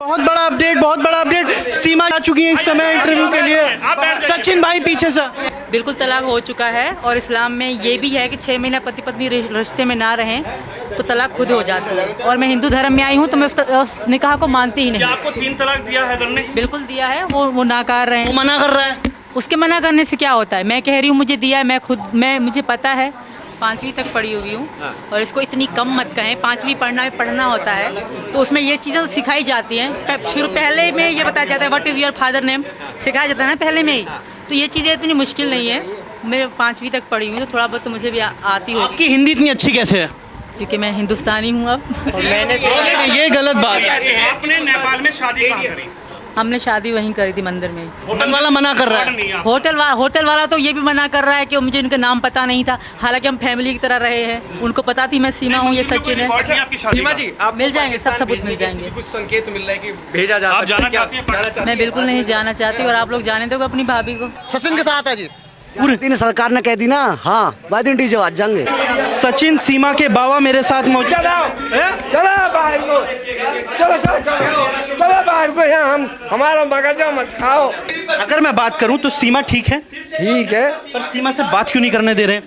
बहुत बड़ा अपडेट सीमा आ चुकी है इस समय इंटरव्यू के लिए। सचिन भाई पीछे से। बिल्कुल तलाक हो चुका है और इस्लाम में ये भी है कि 6 महीना पति पत्नी रिश्ते में ना रहें तो तलाक खुद हो जाता है। और मैं हिंदू धर्म में आई हूँ तो मैं उस निकाह को मानती ही नहीं। क्या आपको 3 तलाक दिया है हैदर ने? बिल्कुल दिया है, वो नाकार रहे हैं। वो मना कर रहा है। उसके मना करने से क्या होता है? मैं कह रही हूँ मुझे दिया है, मुझे पता है, 5वीं तक पढ़ी हुई हूँ। और इसको इतनी कम मत कहें, 5वीं पढ़ना होता है तो उसमें ये चीज़ें तो सिखाई जाती हैं। पहले में ये बताया जाता है what is your father name, सिखाया जाता है ना पहले में ही। तो ये चीज़ें इतनी मुश्किल नहीं है। मैं 5वीं तक पढ़ी हूँ तो थोड़ा बहुत तो मुझे भी आती होगी। आपकी हिंदी इतनी अच्छी कैसे है? क्योंकि मैं हिंदुस्तानी हूँ। अब ये गलत बात है। आपने नेपाल में शादी कहाँ करी? हमने शादी वहीं करी थी मंदिर में। होटल वाला मना कर रहा है। होटल वाला तो ये भी मना कर रहा है कि मुझे उनका नाम पता नहीं था, हालांकि हम फैमिली की तरह रहे हैं। उनको पता थी मैं सीमा हूँ, ये सचिन है। सीमा जी, आप मिल जाएंगे, सब सबूत मिल जाएंगे। कुछ संकेत मिल रहा है कि भेजा जा आप सकता है। जाना क्या चाहती हैं? मैं बिल्कुल नहीं जाना चाहती और आप लोग जाने दो अपनी भाभी को। सचिन के साथ है जी। पूरी दिन सरकार ने कह दी ना, हाँ बाद में डीजे बाज जाएंगे। सचिन सीमा के बाबा मेरे साथ मौजूद। चलो बाहर को, चलो बाहर को। यहाँ हमारा मगजा मत खाओ। अगर मैं बात करूं तो सीमा ठीक है, ठीक है, पर सीमा से बात क्यों नहीं करने दे रहे?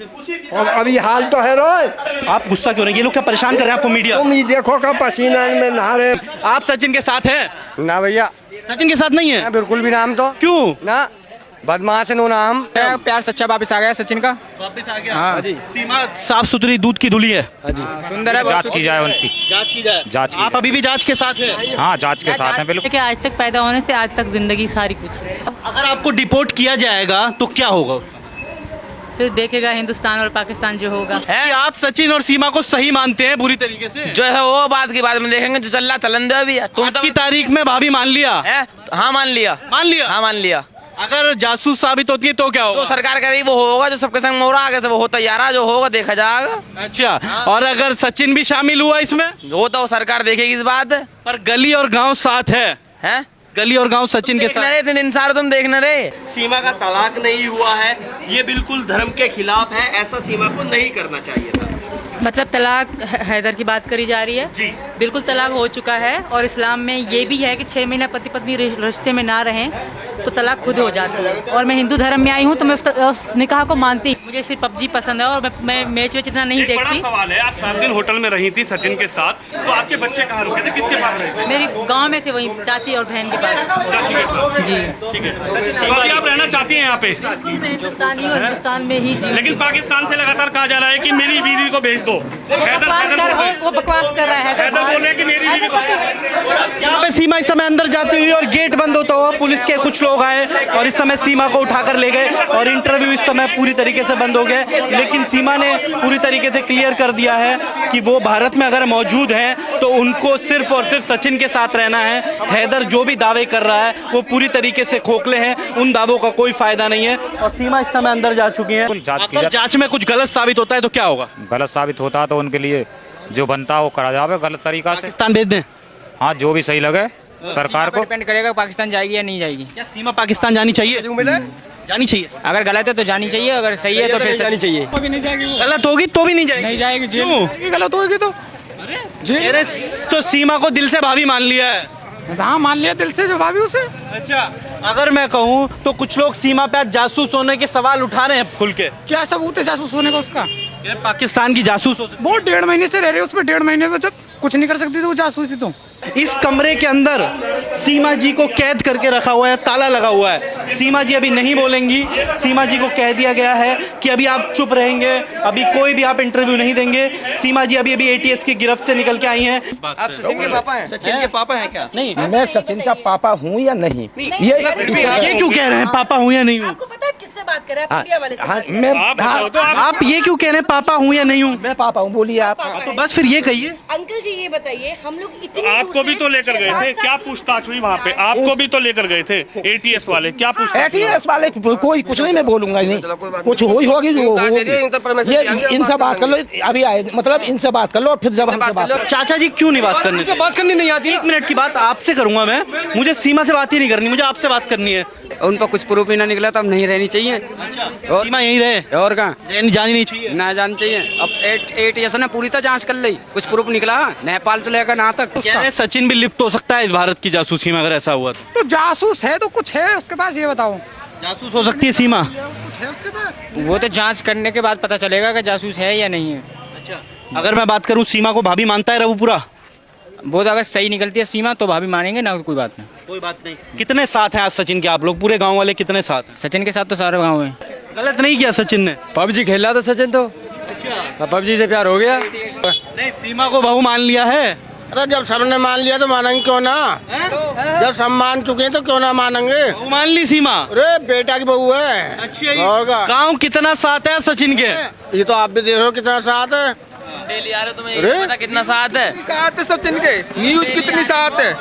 और अभी हाल तो है रोज। आप गुस्सा क्यों नहीं? ये लोग क्या परेशान कर रहे हैं आपको मीडिया? तुम ये देखो का पसीना में नहा रहे। आप सचिन के साथ हैं? ना भैया, सचिन के साथ नहीं है? बिल्कुल भी नाम तो क्यों? ना, बदमाश नो नाम। प्यार सच्चा वापस आ गया सचिन का। वापस आ गया। हाँ जी। सीमा साफ सुथरी दूध की धुली है। सुंदर है। जांच की जाए उनकी, जांच की जाए। जांच की आप अभी भी जांच के साथ हैं? हाँ जांच के साथ हैं बिल्कुल। कि आज तक पैदा होने से आज तक जिंदगी सारी कुछ है। अगर आपको डिपोर्ट किया जाएगा तो क्या होगा? फिर देखेगा हिंदुस्तान और पाकिस्तान जो होगा। है आप सचिन और सीमा को सही मानते हैं बुरी तरीके से? जो है वो बात की बाद में देखेंगे, जो चल रहा चलन दो अभी। तुम आज की तारीख में भाभी मान लिया है? हाँ मान लिया। मान लिया। हाँ मान लिया। अगर जासूस साबित होती है तो क्या जो होगा? सरकार करेगी वो होगा, जो सबके संग मोरा आगे से वो होता यारा, जो होगा देखा जाएगा। अच्छा, और अगर सचिन भी शामिल हुआ इसमें? वो तो सरकार देखेगी इस बात। पर गली और गांव साथ है। हैं? गली और गांव सचिन के देखना साथ। रे इतने दिन सारे तुम देखना रे। सीमा का तलाक नहीं हुआ है, ये बिल्कुल धर्म के खिलाफ है, ऐसा सीमा को नहीं करना चाहिए था। मतलब तलाक हैदर की बात करी जा रही है जी। बिल्कुल तलाक हो चुका है और इस्लाम में ये भी है कि 6 महीना पति पत्नी रिश्ते में ना रहें तो तलाक खुद हो जाता है। और मैं हिंदू धर्म में आई हूँ तो मैं उस निकाह को मानती। मुझे सिर्फ पबजी पसंद है और मैं मैच वेच इतना नहीं एक बड़ा देखती। सवाल है, आप 7 दिन होटल में रही थी सचिन के साथ, तो आपके बच्चे कहाँ रुके थे? किसके पास रहे थे? मेरी गांव में थे, वहीं चाची और बहन के पास। चाची के पास। जी, ठीक है। तो अभी आप रहना चाहती हैं यहाँ पे, मैं हिंदुस्तानी हूँ, हिंदुस्तान में ही जी। लेकिन पाकिस्तान से लगातार कहा जा रहा है कि मेरी बीवी को भेज दो। वो बकवास कर रहा है। हैदर बोल रहे हैं कि मेरी बीवी को। यहाँ पे सीमा इस समय अंदर जाती हुई और गेट बंद होता हुआ पुलिस के कुछ लोग आए और इस समय सीमा को उठाकर ले गए और इंटरव्यू इस समय पूरी तरीके से बंद हो गए। लेकिन सीमा ने पूरी तरीके से क्लियर कर दिया है कि वो भारत में अगर मौजूद हैं तो उनको सिर्फ और सिर्फ सचिन के साथ रहना है। हैदर जो भी दावे कर रहा है वो पूरी तरीके से खोखले हैं, उन दावों का कोई फायदा नहीं है। और सीमा इस समय अंदर जा चुकी है। अगर जांच में कुछ गलत साबित होता है तो क्या होगा? गलत साबित होता है तो उनके लिए जो बनता है वो करा जाए गलत तरीका से। पाकिस्तान भेज दें? हाँ जो भी सही लगे सरकार को। डिपेंड करेगा पाकिस्तान जाएगी या नहीं जाएगी। क्या सीमा पाकिस्तान जानी चाहिए? जानी चाहिए। अगर गलत है तो जानी चाहिए, अगर सही है तो फिर जानी चाहिए। गलत होगी तो भी नहीं जाएगी? नहीं जाएगी, क्यों? गलत होगी तो मेरे तो सीमा को दिल से भाभी मान लिया है। हाँ मान लिया दिल से, जवाब उसे। अच्छा, अगर मैं कहूँ तो कुछ लोग सीमा पे आज जासूस होने के सवाल उठा रहे हैं खुल के। क्या सबूत है जासूस होने का उसका? ये पाकिस्तान की जासूस हो वो 1.5 महीने से रह रहे, उसमें 1.5 महीने में जब कुछ नहीं कर सकती थी वो जासूस थी। तो इस कमरे के अंदर सीमा जी को कैद करके रखा हुआ है, ताला लगा हुआ है। सीमा जी अभी नहीं बोलेंगी। सीमा जी को कह दिया गया है कि अभी आप चुप रहेंगे, अभी कोई भी आप इंटरव्यू नहीं देंगे। सीमा जी अभी ATS की गिरफ्त से निकल के आई हैं। आप सचिन के पापा हैं? सचिन के पापा हैं क्या? नहीं, मैं सचिन का पापा हूँ या नहीं? ये क्यों कह रहे हैं पापा हूँ या नहीं हूँ? आपको पता है किससे बात कर रहे हैं? मीडिया वाले से हाँ, बात कर रहे मैं आप बताओ तो आप ये क्यों कह रहे हैं पापा हूँ या नहीं हूँ? मैं पापा हूँ, बोलिए आप। तो बस फिर ये कहिए। हैं। अंकल जी ये बताइए, हम लोग इतनी आपको भी तो लेकर गए थे, क्या पूछताछ हुई वहाँ पे? आपको भी तो लेकर गए थे ATS वाले, क्या पूछताछ हुई? ATS वाले कोई कुछ नहीं, मैं बोलूंगा नहीं, कुछ हुई होगी जो होगी। ये इनसे बात कर लो, अभी आए मतलब इनसे बात कर लो, फिर जब हमसे बात करो। चाचा जी क्यों नहीं बात करनी? बात करनी नहीं आती। 1 मिनट की बात आपसे करूंगा मैं। मुझे सीमा से बात ही नहीं करनी, मुझे आपसे बात करनी है। उन पर कुछ प्रूफ ही ना निकला तो अब नहीं रहनी चाहिए। सीमा यहीं रहे और कहाँ जानी नहीं चाहिए। ना जाना चाहिए। अब ATS ने पूरी तरह जांच कर ली, कुछ प्रूफ निकला नेपाल से लेकर यहाँ तक। कह रहे हैं सचिन भी लिप्त हो सकता है इस भारत की जासूसी में अगर ऐसा हुआ तो जासूस है तो कुछ है उसके पास, ये बताओ। जासूस हो सकती है सीमा। कुछ है उसके पास। वो तो जांच करने के बाद पता चलेगा कि जासूस है या नहीं है। अगर मैं बात करूं सीमा को भाभी मानता है रघुपुरा? वो तो अगर सही निकलती है सीमा तो भाभी मानेंगे ना, कोई बात नहीं। कोई बात नहीं। कितने साथ हैं आज सचिन के आप लोग, पूरे गांव वाले कितने साथ हैं? सचिन के साथ तो सारे गाँव हैं। गलत नहीं किया सचिन ने? पबजी खेला था सचिन तो, पबजी से प्यार हो गया। नहीं, सीमा को बहू मान लिया है। अरे जब सबने मान लिया तो मानेंगे क्यों ना, जब सब मान चुके हैं तो क्यों ना मानेंगे। बहू मान ली सीमा? अरे बेटा की बहू है। अच्छा, और का गाँव कितना साथ है सचिन के? ये तो आप भी देख रहे हो कितना साथ है। डेली आ रहे तुम्हें ये पता कितना साथ है। साथ है सचिन के, न्यूज कितनी साथ है,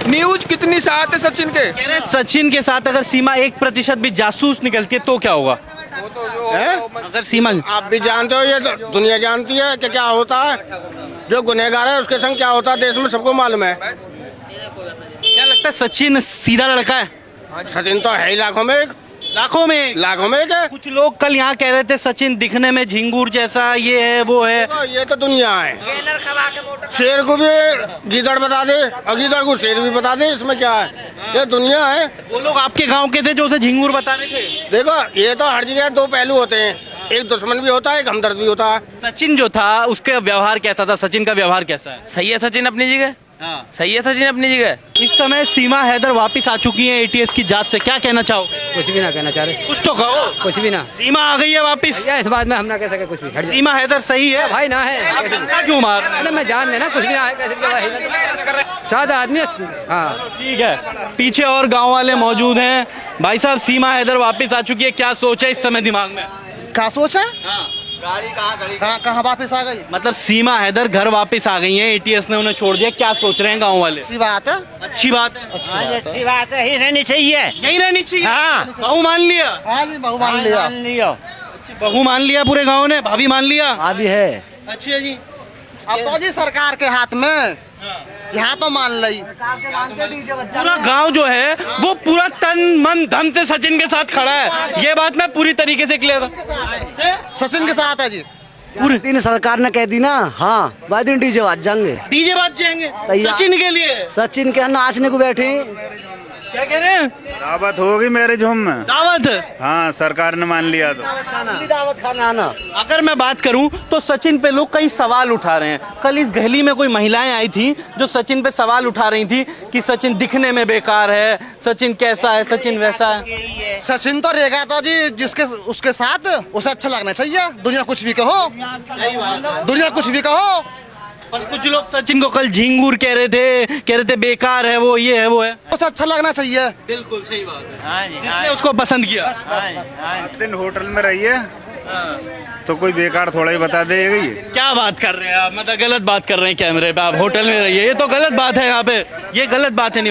न्यूज कितनी साथ है सचिन के। कह रहे हैं सचिन के साथ अगर सीमा 1% भी जासूस निकलती है तो क्या होगा? वो तो जो अगर सीमा आप भी जानते हो, ये तो दुनिया जानती है कि क्या होता है। जो गुनहगार है उसके संग क्या होता है देश में सबको मालूम है। क्या लगता है सचिन सीधा लड़का है? सचिन तो है ही लाखों में एक। लाखों में एक है। कुछ लोग कल यहाँ कह रहे थे सचिन दिखने में झिंगूर जैसा, ये है वो है। ये तो दुनिया है। शेर को भी गीदड़ बता दे और गीदड़ को शेर भी बता दे, इसमें क्या है, ये दुनिया है। वो लोग आपके गांव के थे जो उसे झिंगूर बता रहे थे? देखो ये तो हर जगह दो पहलू होते हैं, एक दुश्मन भी होता है एक हमदर्द भी होता है। सचिन जो था उसका व्यवहार कैसा था? सचिन का व्यवहार कैसा है? सही है सचिन अपनी जगह, सही है सचिन अपनी जगह। इस समय सीमा हैदर वापस आ चुकी हैं ATS की जांच से, क्या कहना चाहो? कुछ भी ना कहना चाह रहे, कुछ तो कहो। कुछ भी ना। सीमा आ गई है वापस। इस बात में हम ना कह सके कुछ भी। सीमा हैदर सही है भाई ना है, क्यों मार? अरे मैं जान देना कुछ भी ना है, सादा आदमी। हाँ ठीक है, पीछे और गांव वाले मौजूद हैं। भाई साहब, सीमा हैदर वापस आ चुकी है, क्या सोच है इस समय दिमाग में? क्या सोच है? कहाँ वापस आ गई? मतलब सीमा हैदर घर वापस आ गई हैं, ATS ने उन्हें छोड़ दिया, क्या सोच रहे हैं गांव वाले? अच्छी बात है, अच्छी बात है, अच्छी बात है, ही रहनी चाहिए, यही रहनी चाहिए। हाँ। बहू मान लिया? बहू मान लिया। बहू मान लिया पूरे गांव ने, भाभी मान लिया? अभी है। अच्छा जी, अब तो जी सरकार के हाथ में, यहाँ तो मान ली। पूरा गांव जो है वो पूरा तन मन धन से सचिन के साथ खड़ा है, ये बात मैं पूरी तरीके से क्लियर। सचिन के साथ है जी। पूरे दिन सरकार ने कह दी ना, हाँ बाद दिन डीजे बाज जाएंगे, डीजे बाज जाएंगे तैयार। सचिन के लिए? सचिन के नाचने को बैठे। क्या कह रहे हैं? दावत होगी मैरिज होम में। दावत? हाँ, सरकार ने मान लिया तो दावत खाना आना। अगर मैं बात करूं तो सचिन पे लोग कई सवाल उठा रहे हैं। कल इस गली में कोई महिलाएं आई थी जो सचिन पे सवाल उठा रही थी कि सचिन दिखने में बेकार है, सचिन कैसा है, सचिन वैसा है। सचिन तो रहेगा तो जी जिसके उसके साथ उसे अच्छा लगना चाहिए, दुनिया कुछ भी कहो, दुनिया कुछ भी कहो। पर कुछ लोग सचिन को कल झिंगूर कह रहे थे बेकार है वो, ये है वो है। उसे अच्छा लगना चाहिए। बिल्कुल सही बात है। जिसने उसको पसंद किया। दिन होटल में रहिए तो कोई बेकार थोड़ा ही बता देगा। ये क्या बात कर रहे हैं आप? मतलब गलत बात कर रहे हैं कैमरे पे, आप होटल में रहिए, ये तो गलत बात है। यहाँ पे ये गलत बात है नहीं।